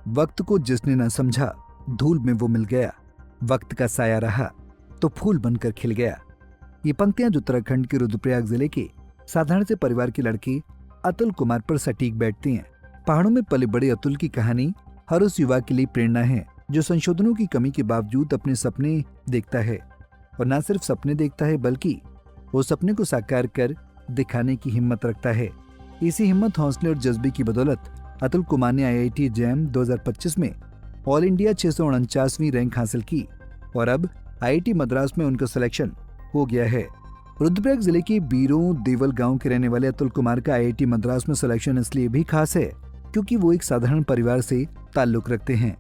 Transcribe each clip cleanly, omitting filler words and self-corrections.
वक्त को जिसने न समझा, धूल में वो मिल गया। वक्त का साया रहा तो फूल बनकर खिल गया। ये पंक्तियां जो उत्तराखंड के रुद्रप्रयाग जिले के साधारण से परिवार के लड़के अतुल कुमार पर सटीक बैठती हैं। पहाड़ों में पले बड़े अतुल की कहानी हर उस युवा के लिए प्रेरणा है जो संशोधनों की कमी के बावजूद अपने सपने देखता है, और न सिर्फ सपने देखता है बल्कि वो सपने को साकार कर दिखाने की हिम्मत रखता है। इसी हिम्मत, हौसले और जज्बे की बदौलत अतुल कुमार ने IIT जैम 2025 में ऑल इंडिया 649वीं रैंक हासिल की और अब IIT मद्रास में उनका सिलेक्शन हो गया है। रुद्रप्रयाग जिले के बीरों देवल गांव के रहने वाले अतुल कुमार का IIT मद्रास में सिलेक्शन इसलिए भी खास है क्योंकि वो एक साधारण परिवार से ताल्लुक रखते हैं।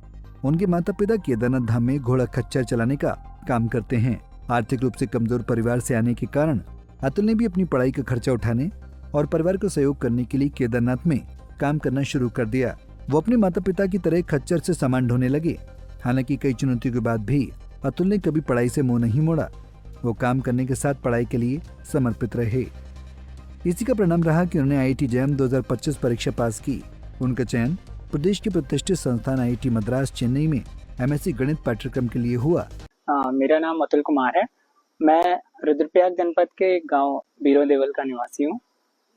उनके माता पिता केदारनाथ धाम में घोड़ा खच्चर चलाने का काम करते हैं। आर्थिक रूप से कमजोर परिवार से आने के कारण अतुल ने भी अपनी पढ़ाई का खर्चा उठाने और परिवार को सहयोग करने के लिए केदारनाथ में काम करना शुरू कर दिया। वो अपने माता पिता की तरह खच्चर से सामान ढोने लगे। हालांकि कई चुनौतियों के बाद भी अतुल ने कभी पढ़ाई से मुंह नहीं मोड़ा। वो काम करने के साथ पढ़ाई के लिए समर्पित रहे। इसी का परिणाम रहा कि उन्होंने IIT जैम 2025 परीक्षा पास की। उनका चयन प्रदेश के प्रतिष्ठित संस्थान IIT मद्रास चेन्नई में MSc गणित पाठ्यक्रम के लिए हुआ। मेरा नाम अतुल कुमार है। मैं रुद्रप्रयाग जनपद के गांव बीरों देवल का निवासी हूं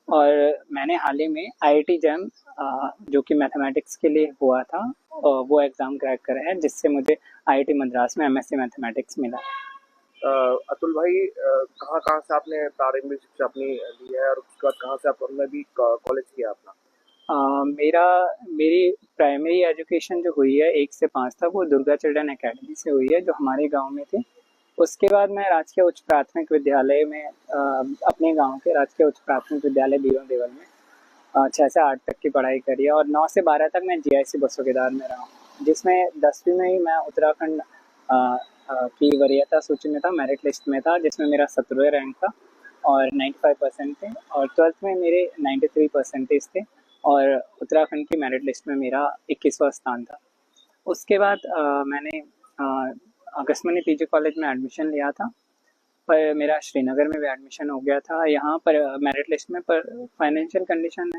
और मैंने हाल ही में IIT जैम जो कि मैथमेटिक्स के लिए हुआ था वो एग्ज़ाम क्रैक करा है, जिससे मुझे IIT मद्रास में MSc मैथमेटिक्स मिला। अतुल भाई, कहाँ कहाँ से आपने प्रारंभिक शिक्षा अपनी ली है और उसके बाद कहाँ से आपने भी कॉलेज किया अपना? मेरी प्राइमरी एजुकेशन जो हुई है 1 से 5 तक वो दुर्गा चिल्ड्रन एकेडमी से हुई है जो हमारे गांव में थी। उसके बाद मैं राजकीय उच्च प्राथमिक विद्यालय में अपने गांव के राजकीय उच्च प्राथमिक विद्यालय बीरों देवल में 6 से 8 तक की पढ़ाई करी है और 9 से 12 तक मैं GIC बसोकेदार में रहा हूँ, जिसमें 10वीं में ही मैं उत्तराखंड की वरीयता सूची में था, मेरिट लिस्ट में था, जिसमें मेरा 17वें रैंक था और 95% थे, और 12th में मेरे 93 परसेंटेज थे और उत्तराखंड की मेरिट लिस्ट में मेरा 21वां स्थान था। उसके बाद मैंने अगस्त्यमुनि PG कॉलेज में एडमिशन लिया था, पर मेरा श्रीनगर में भी एडमिशन हो गया था। यहाँ पर मेरिट लिस्ट में पर फाइनेंशियल कंडीशन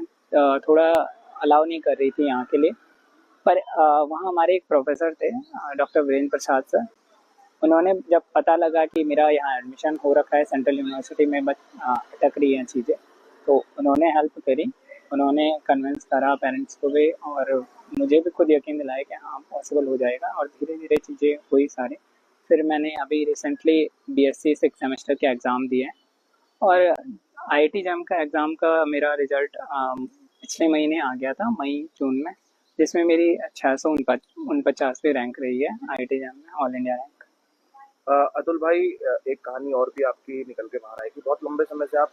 थोड़ा अलाउ नहीं कर रही थी यहाँ के लिए, पर वहाँ हमारे एक प्रोफेसर थे डॉक्टर वीरेंद्र प्रसाद सर। उन्होंने जब पता लगा कि मेरा यहाँ एडमिशन हो रखा है सेंट्रल यूनिवर्सिटी में, बट अटक रही हैं चीज़ें, तो उन्होंने हेल्प करी। उन्होंने कन्विंस करा पेरेंट्स को भी और मुझे भी खुद यकीन दिलाया कि हाँ पॉसिबल हो जाएगा, और धीरे धीरे चीज़ें हुई सारी। फिर मैंने अभी रिसेंटली BSc 6 सेमेस्टर के एग्ज़ाम दिए और IIT जैम का एग्ज़ाम का मेरा रिज़ल्ट पिछले महीने आ गया था, मई जून में, जिसमें मेरी 649वीं रैंक रही है IIT जैम में, ऑल इंडिया रैंक। अतुल भाई, एक कहानी और भी आपकी निकल के बाहर आई कि बहुत लंबे समय से आप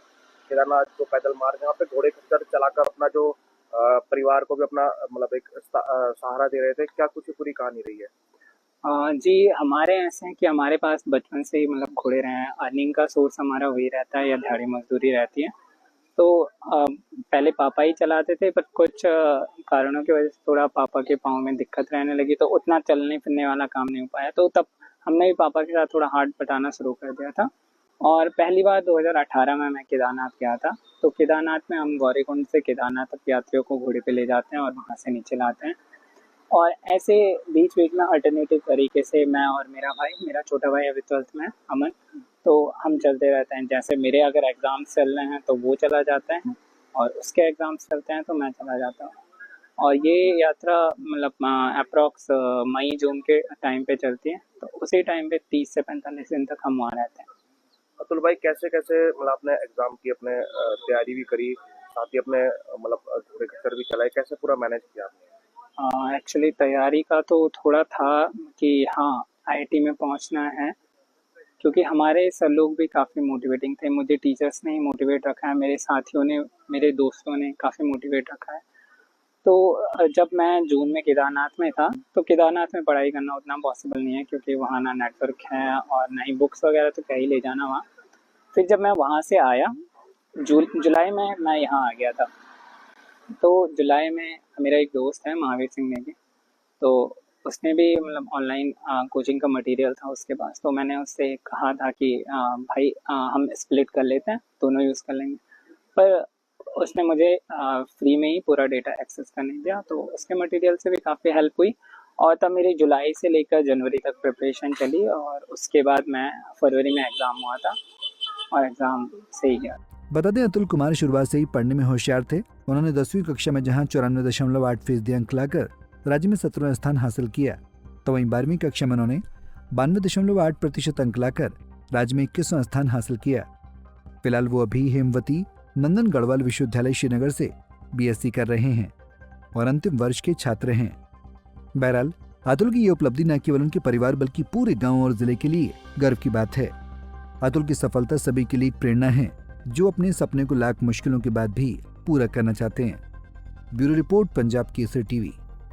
केदारनाथ को पैदल मार्ग, यहाँ पे घोड़े खच्चर चलाकर अपना जो परिवार को भी अपना मतलब एक सहारा दे रहे थे। क्या कुछ पूरी कहानी रही है? जी, हमारे ऐसे हैं कि हमारे पास बचपन से ही मतलब घोड़े रहे हैं। अर्निंग का सोर्स हमारा वही रहता है या दिहाड़ी मजदूरी रहती है। तो पहले पापा ही चलाते थे, पर कुछ कारणों की वजह से थोड़ा पापा के पाँव में दिक्कत रहने लगी, तो उतना चलने फिरने वाला काम नहीं हो पाया। तो तब हमने भी पापा के साथ थोड़ा हाथ बटाना शुरू कर दिया था और पहली बार 2018 में मैं केदारनाथ गया था। तो केदारनाथ में हम गौरीकुंड से केदारनाथ तक यात्रियों को घोड़े पे ले जाते हैं और वहाँ से नीचे लाते हैं, और ऐसे बीच बीच में अल्टरनेटिव तरीके से मैं और मेरा भाई, मेरा छोटा भाई अभी 12th में, अमन, तो हम चलते रहते हैं। जैसे मेरे अगर एग्ज़ाम्स चल रहे हैं तो वो चला जाता है और उसके एग्ज़ाम्स चलते हैं तो मैं चला जाता हूँ। और ये यात्रा मतलब अप्रॉक्स मई जून के टाइम पे चलती है, तो उसी टाइम पे 30 से 45 दिन तक हम वहाँ रहते हैं। अतुल भाई, कैसे कैसे मतलब आपने एग्जाम की, अपने तैयारी भी करी, साथ ही अपने मतलब घोड़े खच्चर भी चलाए, कैसे पूरा मैनेज किया आपने? एक्चुअली तैयारी का तो थोड़ा था कि हाँ IIT में पहुँचना है, क्योंकि हमारे सर लोग भी काफ़ी मोटिवेटिंग थे। मुझे टीचर्स ने ही मोटिवेट रखा है, मेरे साथियों ने, मेरे दोस्तों ने काफ़ी मोटिवेट रखा है। तो जब मैं जून में केदारनाथ में था, तो केदारनाथ में पढ़ाई करना उतना पॉसिबल नहीं है क्योंकि वहाँ ना नेटवर्क है और ना ही बुक्स वगैरह, तो क्या ही ले जाना वहाँ। फिर जब मैं वहाँ से आया जुलाई में, मैं यहाँ आ गया था। तो जुलाई में मेरा एक दोस्त है महावीर सिंह नेगी, तो उसने भी मतलब ऑनलाइन कोचिंग का मटेरियल था उसके पास, तो मैंने उससे कहा था कि भाई हम स्प्लिट कर लेते हैं, दोनों यूज़ कर लेंगे। पर उसने मुझे फ्री में ही पूरा डेटा एक्सेस करने दिया, तो उसके मटेरियल से भी काफ़ी हेल्प हुई। और तब मेरी जुलाई से लेकर जनवरी तक प्रिपरेशन चली और उसके बाद मैं फरवरी में एग्ज़ाम हुआ था और एग्ज़ाम सही गया। बता दें, अतुल कुमार शुरुआत से ही पढ़ने में होशियार थे। उन्होंने 10वीं कक्षा में जहां 94.8% अंक लाकर राज्य में 17वां स्थान हासिल किया, तो वहीं 12वीं कक्षा में उन्होंने 92.8% अंक लाकर राज्य में 21वां स्थान हासिल किया। फिलहाल वो अभी हेमवती नंदन गढ़वाल विश्वविद्यालय श्रीनगर से BSc कर रहे हैं और अंतिम वर्ष के छात्र हैं। बहरहाल अतुल की ये उपलब्धि न केवल उनके परिवार बल्कि पूरे गांव और जिले के लिए गर्व की बात है। अतुल की सफलता सभी के लिए प्रेरणा है जो अपने सपने को लाख मुश्किलों के बाद भी पूरा करना चाहते हैं। Bureau report, Punjab Kesari TV.